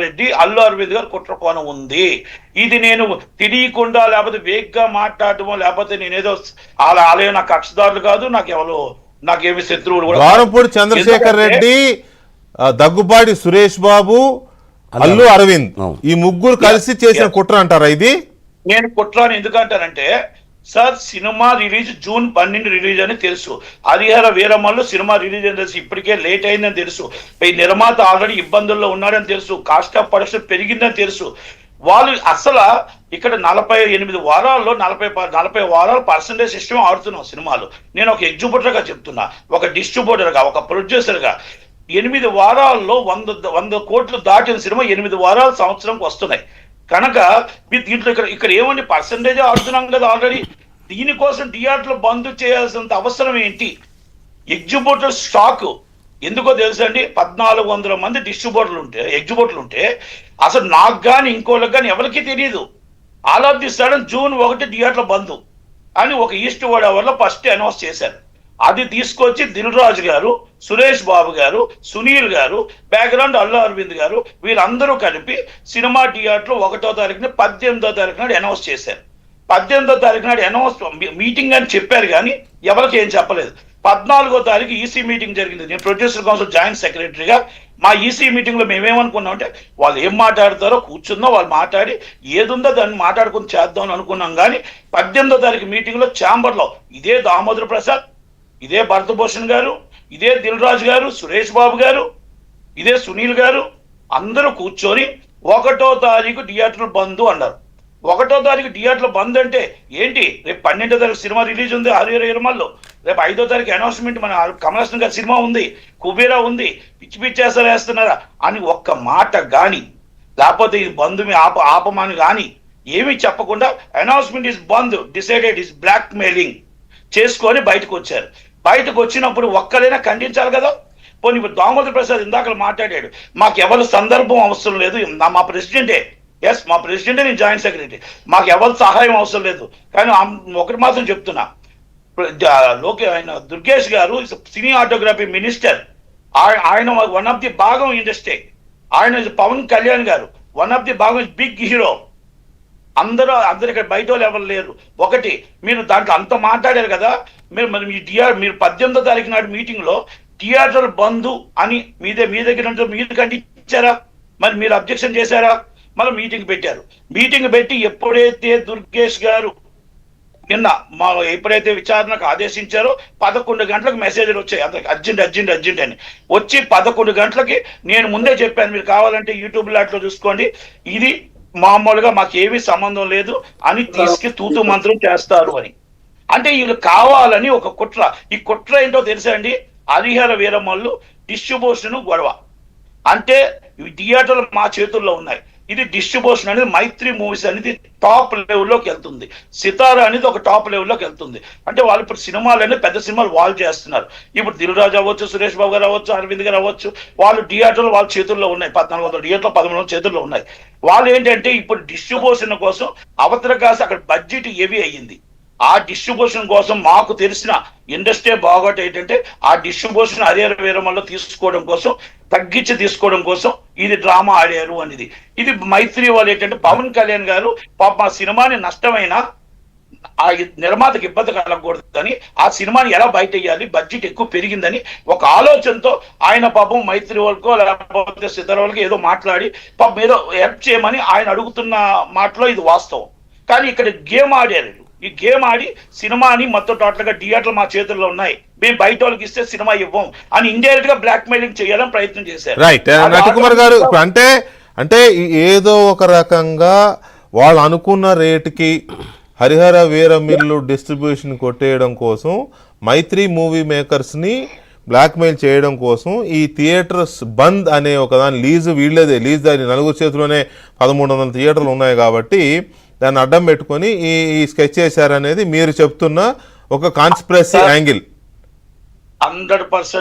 రెడ్డి అల్లు అరవింద్ గారు కుట్ర కోణం ఉంది. ఇది నేను తెలియకుండా లేకపోతే వేగ్గా మాట్లాడటమో లేకపోతే నేనేదో ఆలయం నాకు కక్షదారులు కాదు, నాకేమి శత్రువులు కూడా. ద్వారంపూడి చంద్రశేఖర్ రెడ్డి, దగ్గుబాటి సురేష్ బాబు, అల్లు అరవింద్ ఈ ముగ్గురు కలిసి చేసిన కుట్ర అంటారా ఇది? నేను కుట్ర అని ఎందుకంటానంటే సార్, సినిమా రిలీజ్ June 12 రిలీజ్ అని తెలుసు. హరిహర వీరమల్లు సినిమా రిలీజ్ అని తెలుసు. ఇప్పటికే లేట్ అయిందని తెలుసు. ఈ నిర్మాత ఆల్రెడీ ఇబ్బందుల్లో ఉన్నాడని తెలుసు. కాస్ట్ ఆఫ్ ప్రొడక్షన్ పెరిగిందని తెలుసు. వాళ్ళు అసలు ఇక్కడ 48 వారాల్లో 40 వారాలు పర్సంటేజ్ సిస్టమ్ ఆడుతున్నాం సినిమాలు. నేను ఒక ఎగ్జిబ్యూటర్గా చెప్తున్నా, ఒక డిస్ట్రిబ్యూటర్గా, ఒక ప్రొడ్యూసర్గా 8 వారాల్లో 100 కోట్లు దాటిన సినిమా 8 వారాలు సంవత్సరంకి వస్తున్నాయి కనుక దీంట్లో ఇక్కడ ఏమండి పర్సంటేజ్ ఆడుతున్నాం కదా ఆల్రెడీ. దీనికోసం థియేటర్లు బంద్ చేయాల్సినంత అవసరం ఏంటి? ఎగ్జిబ్యూటర్ స్టాక్ ఎందుకో తెలుసా అండి, 1400 మంది ఎగ్జిబ్యూటర్లు ఉంటే అసలు నాకు కానీ ఇంకోళ్ళకి కానీ ఎవరికి తెలియదు. All of the sudden June 1 థియేటర్ల బంద్ అని ఒక ఈస్ట్ గోడ్ అవర్లో ఫస్ట్ అనౌన్స్ చేశారు. అది తీసుకొచ్చి దిల్ రాజు గారు, సురేష్ బాబు గారు, సునీల్ గారు, బ్యాక్గ్రౌండ్ అల్లు అరవింద్ గారు వీళ్ళందరూ కలిపి సినిమా థియేటర్లు 1వ తారీఖున 18వ తారీఖు నాడు అనౌన్స్ చేశారు. 18వ తారీఖు నాడు అనౌన్స్ మీటింగ్ అని చెప్పారు కానీ ఎవరికి ఏం చెప్పలేదు. 14వ తారీఖు ఈసీ మీటింగ్ జరిగింది. నేను ప్రొడ్యూసర్ కౌన్సిల్ జాయింట్ సెక్రటరీగా మా ఈసీ మీటింగ్లో మేమేమనుకున్నాం అంటే వాళ్ళు ఏం మాట్లాడతారో కూర్చుందాం, వాళ్ళు మాట్లాడి ఏదుందో దాన్ని మాట్లాడుకుని చేద్దాం అని అనుకున్నాం. కానీ 18వ తారీఖు మీటింగ్లో ఛాంబర్లో ఇదే దామోదర్ ప్రసాద్, ఇదే భరతభూషణ్ గారు, ఇదే దిల్ రాజు గారు, సురేష్ బాబు గారు, ఇదే సునీల్ గారు అందరూ కూర్చొని 1వ తారీఖు థియేటర్లు బంద్ అన్నారు. 1వ తారీఖు థియేటర్లు బంద్ అంటే ఏంటి? రేపు 12వ తారీఖు సినిమా రిలీజ్ ఉంది హరిహర వీరమల్లు, రేపు 5వ తారీఖు అనౌన్స్మెంట్ మన కమల్ హాసన్ గారి సినిమా ఉంది, కుబేరా ఉంది, పిచ్చి వేస్తున్నారా అని ఒక్క మాట కానీ లేకపోతే ఇది బంద్ మీ ఆపమని కానీ ఏమీ చెప్పకుండా announcement is bandh, decided is blackmailing చేసుకొని బయటకు వచ్చారు. బయటకు వచ్చినప్పుడు ఒక్కరైనా ఖండించాలి కదా. పోనీ ఇప్పుడు దామోదర్ ప్రసాద్ ఇందాక మాట్లాడాడు, మాకు ఎవరి సందర్భం అవసరం లేదు, మా ప్రెసిడెంటే, ఎస్ మా ప్రెసిడెంటే, నేను జాయింట్ సెక్రటరీ, మాకు ఎవరి సహాయం అవసరం లేదు. కానీ ఒకటి మాత్రం చెప్తున్నా, ఆయన దుర్గేష్ గారు సినీ ఆటోగ్రఫీ మినిస్టర్, ఆయన వన్ ఆఫ్ ది భాగం ఇండస్ట్రీ. ఆయన పవన్ కళ్యాణ్ గారు వన్ ఆఫ్ ది భాగం బిగ్ హీరో. అందరూ ఇక్కడ బయట వాళ్ళు ఎవరు లేరు. ఒకటి మీరు దాంట్లో అంత మాట్లాడారు కదా, మీరు 18వ తారీఖు నాడు మీటింగ్లో థియేటర్ బంధు అని మీ దగ్గర మీరు ఖండించారా? మరి మీరు అబ్జెక్షన్ చేశారా? మళ్ళీ మీటింగ్ పెట్టారు. మీటింగ్ పెట్టి ఎప్పుడైతే దుర్గేష్ గారు నిన్న ఎప్పుడైతే విచారణకు ఆదేశించారో 11 గంటలకు మెసేజ్లు వచ్చాయి, అందరికి అర్జెంట్ అని వచ్చి 11 గంటలకి నేను ముందే చెప్పాను, మీరు కావాలంటే యూట్యూబ్ లాట్లో చూసుకోండి, ఇది మామూలుగా మాకు ఏమీ సంబంధం లేదు అని తూతు మంత్రం చేస్తారు అని. అంటే వీళ్ళు కావాలని ఒక కుట్ర. ఈ కుట్ర ఏంటో తెలుసా అండి? హరిహర వీరమల్లు డిస్ట్రిబ్యూషన్ గొడవ. అంటే థియేటర్లు మా చేతుల్లో ఉన్నాయి. ఇది డిస్ట్రిబ్యూషన్ అనేది మైత్రి మూవీస్ అనేది టాప్ లెవెల్లోకి వెళ్తుంది, సితారా అనేది ఒక టాప్ లెవెల్లోకి వెళ్తుంది. అంటే వాళ్ళు ఇప్పుడు సినిమాలు అనేది పెద్ద సినిమాలు వాళ్ళు చేస్తున్నారు. ఇప్పుడు దిల్ రాజు అవ్వచ్చు, సురేష్ బాబు గారు అవ్వచ్చు, అరవింద్ గారు అవ్వచ్చు, వాళ్ళు థియేటర్లు వాళ్ళ చేతుల్లో ఉన్నాయి. 1400 థియేటర్లు 1300 చేతుల్లో ఉన్నాయి. వాళ్ళు ఏంటంటే ఇప్పుడు డిస్ట్రిబ్యూషన్ కోసం అవతల కాసి అక్కడ బడ్జెట్ హెవీ అయ్యింది. ఆ డిస్ట్రిబ్యూషన్ కోసం మాకు తెలిసిన ఇండస్ట్రీ బాగోట్ ఏంటంటే ఆ డిస్ట్రిబ్యూషన్ హరిహర వీరమల్లు తగ్గించి తీసుకోవడం కోసం ఇది డ్రామా ఆడారు అనేది. ఇది మైత్రి వాళ్ళు ఏంటంటే పవన్ కళ్యాణ్ గారు పాప మా సినిమాని నష్టమైన ఆ నిర్మాతకి ఇబ్బంది కలగకూడదని, ఆ సినిమాని ఎలా బయట వేయాలి, బడ్జెట్ ఎక్కువ పెరిగిందని ఒక ఆలోచనతో ఆయన పాపం మైత్రి వాళ్ళకో లేకపోతే సితార వాళ్ళకి ఏదో మాట్లాడి పాపం ఏదో హెల్ప్ చేయమని ఆయన అడుగుతున్న మాటలో ఇది వాస్తవం. కానీ ఇక్కడ గేమ్ ఆడారు. ఈ గేమ్ ఆడి సినిమాని మొత్తం టోటల్ గా థియేటర్లు మా చేతుల్లో ఉన్నాయి, మేము బయట వాళ్ళకి ఇస్తే సినిమా ఇవ్వం అని ఇండైరెక్ట్ గా బ్లాక్ మెయిలింగ్ చేయాలని ప్రయత్నం చేశారు. రైట్ నటకుమార్ గారు, అంటే ఏదో ఒక రకంగా వాళ్ళు అనుకున్న రేటుకి హరిహర వీరమల్లు డిస్ట్రిబ్యూషన్ కొట్టేయడం కోసం, మైత్రి మూవీ మేకర్స్ని బ్లాక్మెయిల్ చేయడం కోసం ఈ థియేటర్స్ బంద్ అనే ఒక దాని వీళ్ళదే లీజ్ దాని నలుగురు చేతిలోనే 1300 థియేటర్లు ఉన్నాయి కాబట్టి దాన్ని అడ్డం పెట్టుకొని ఈ స్కెచ్ చేశారనేది మీరు చెప్తున్న ఒక కాన్స్పిరసీ యాంగిల్. 100%